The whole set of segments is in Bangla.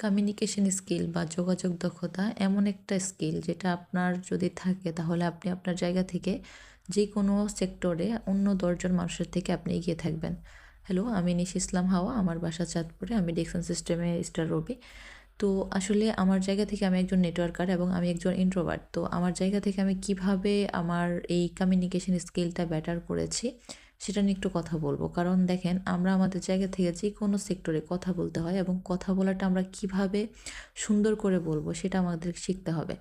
কমিউনিকেশন স্কিল বা যোগাযোগ দক্ষতা এমন একটা স্কিল যেটা আপনার যদি থাকে তাহলে আপনি আপনার জায়গা থেকে যে কোনো সেক্টরে অন্য 10 জন মানুষের থেকে আপনি এগিয়ে থাকবেন। হ্যালো, আমি নিশি ইসলাম হাওয়া, আমার বাসা চাঁদপুরে, আমি ডিকসন সিস্টেমে স্টার রবি। তো আসলে আমার জায়গা থেকে আমি একজন নেটওয়ার্কার এবং আমি একজন ইন্ট্রোভার্ট। তো আমার জায়গা থেকে আমি কিভাবে আমার এই কমিউনিকেশন স্কিলটা বেটার করেছি সেটা নিয়ে একটু কথা বলবো। কারণ দেখেন, আমরা আমাদের জায়গা থেকে যে কোনো সেক্টরে কথা বলতে হয় এবং কথা বলাটা আমরা কিভাবে সুন্দর করে বলবো সেটা আমাদের শিখতে হবে।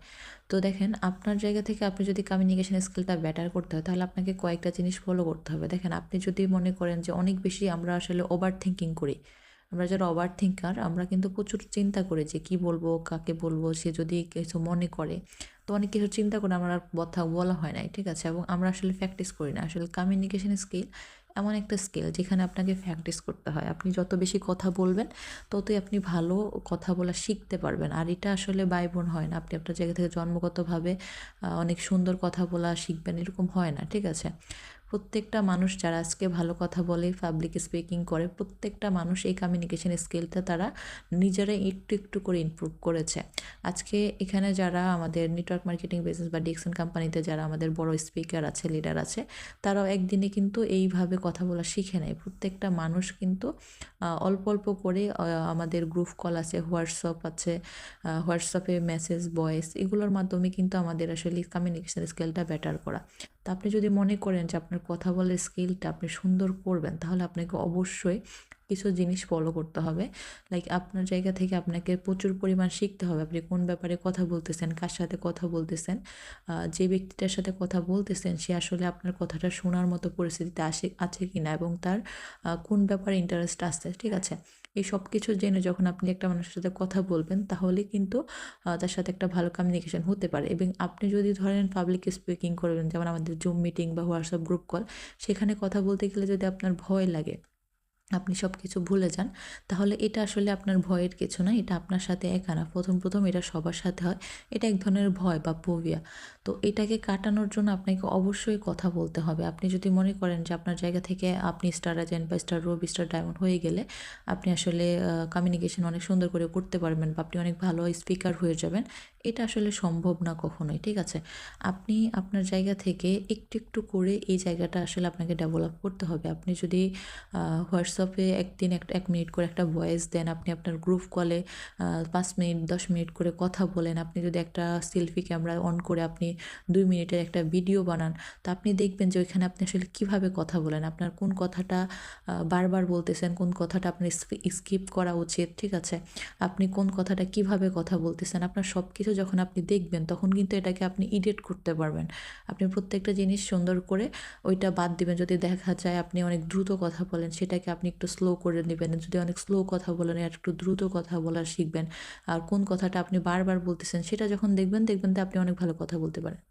তো দেখেন, আপনার জায়গা থেকে আপনি যদি কমিউনিকেশন স্কিলটা বেটার করতে হয় তাহলে আপনাকে কয়েকটা জিনিস ফলো করতে হবে। দেখেন, আপনি যদি মনে করেন যে অনেক বেশি আমরা আসলে ওভার থিঙ্কিং করি, আমরা যারা ওভার থিঙ্কার আমরা কিন্তু প্রচুর চিন্তা করি যে কি বলবো, কাকে বলবো, সে যদি কিছু মনে করে। তো অনেক কিছু চিন্তা করে আমার আর কথা বলা হয় নাই, ঠিক আছে? এবং আমরা আসলে প্র্যাকটিস করি না। আসলে কমিউনিকেশন স্কিল এমন একটা স্কিল যেখানে আপনাকে প্র্যাকটিস করতে হয়। আপনি যত বেশি কথা বলবেন ততই আপনি ভালো কথা বলা শিখতে পারবেন। আর এটা আসলে বাই বোন হয় না, আপনি আপনার জায়গা থেকে জন্মগতভাবে অনেক সুন্দর কথা বলা শিখবেন এরকম হয় না, ঠিক আছে? প্রত্যেকটা মানুষ যারা আজকে ভালো কথা বলে, পাবলিক স্পিকিং করে, প্রত্যেকটা মানুষ এই কমিউনিকেশন স্কিলটা তারা নিজেরাই একটু একটু করে ইমপ্রুভ করেছে। আজকে এখানে যারা আমাদের নেটওয়ার্ক মার্কেটিং বিজনেস বা ডিকসন কোম্পানিতে যারা আমাদের বড় স্পিকার আছে, লিডার আছে, তারাও একদিনে কিন্তু এইভাবে কথা বলা শিখে নেয়। প্রত্যেকটা মানুষ কিন্তু অল্প অল্প করে আমাদের গ্রুপ কল আছে, হোয়াটসঅ্যাপ আছে, হোয়াটসঅ্যাপে মেসেজ, ভয়েস, এগুলোর মাধ্যমে কিন্তু আমাদের আসলে কমিউনিকেশন স্কিলটা বেটার করা। তো আপনি যদি মনে করেন যে আপনার কথা বলার স্কিলটা আপনি সুন্দর করবেন তাহলে আপনাকে অবশ্যই কিছু জিনিস ফলো করতে হবে। লাইক আপনার জায়গা থেকে আপনাকে প্রচুর পরিমাণ শিখতে হবে আপনি কোন ব্যাপারে কথা বলতেছেন, কার সাথে কথা বলতেছেন, যে ব্যক্তিটার সাথে কথা বলতেছেন সে আসলে আপনার কথাটা শোনার মতো পরিস্থিতিতে আছে কিনা এবং তার কোন ব্যাপারে ইন্টারেস্ট আছে, ঠিক আছে? এই সব কিছু জেনে যখন আপনি একটা মানুষের সাথে কথা বলবেন তাহলে কিন্তু তার সাথে একটা ভালো কমিউনিকেশন হতে পারে। এবং আপনি যদি ধরেন পাবলিক স্পিকিং করবেন, যেমন আমাদের জুম মিটিং বা হোয়াটসঅ্যাপ গ্রুপ কল, সেখানে কথা বলতে গেলে যদি আপনার ভয় লাগে, আপনি সব কিছু ভুলে যান, তাহলে এটা আসলে আপনার ভয়ের কিছু না, এটা আপনার সাথে একা না, প্রথম এটা সবার সাথে হয়। এটা এক ধরনের ভয় বা ফোবিয়া। তো এটাকে কাটানোর জন্য আপনাকে অবশ্যই কথা বলতে হবে। আপনি যদি মনে করেন যে আপনার জায়গা থেকে আপনি স্টার এজেন্ট বা স্টার রবি, স্টার ডায়মন্ড হয়ে গেলে আপনি আসলে কমিউনিকেশন অনেক সুন্দর করে করতে পারবেন বা আপনি অনেক ভালো স্পিকার হয়ে যাবেন, এটা আসলে সম্ভব না কখনোই, ঠিক আছে? আপনি আপনার জায়গা থেকে একটু একটু করে এই জায়গাটা আসলে আপনাকে ডেভেলপ করতে হবে। আপনি যদি হোয়াটসঅ্যাপে একদিন 1 মিনিট করে একটা ভয়েস দেন, আপনি আপনার গ্রুপ কলে 5 মিনিট 10 মিনিট করে কথা বলেন, আপনি যদি একটা সেলফি ক্যামেরা অন করে আপনি 2 মিনিটের একটা ভিডিও বানান, তো আপনি দেখবেন যে ওইখানে আপনি আসলে কীভাবে কথা বলেন, আপনার কোন কথাটা বারবার বলতেছেন, কোন কথাটা আপনার স্কিপ করা উচিত, ঠিক আছে? আপনি কোন কথাটা কিভাবে কথা বলতেছেন, আপনার সব কিছু যখন আপনি দেখবেন তখন কিন্তু এটাকে আপনি এডিট করতে পারবেন। আপনি প্রত্যেকটা জিনিস সুন্দর করে ওইটা বাদ দিবেন। যদি দেখা যায় আপনি অনেক দ্রুত কথা বলেন সেটাকে আপনি একটু স্লো করে নেবেন। যদি অনেক স্লো কথা বলেন আর একটু দ্রুত কথা বলা শিখবেন। আর কোন কথাটা আপনি বারবার বলতেছেন সেটা যখন দেখবেন যে আপনি অনেক ভালো কথা বলতে পারেন।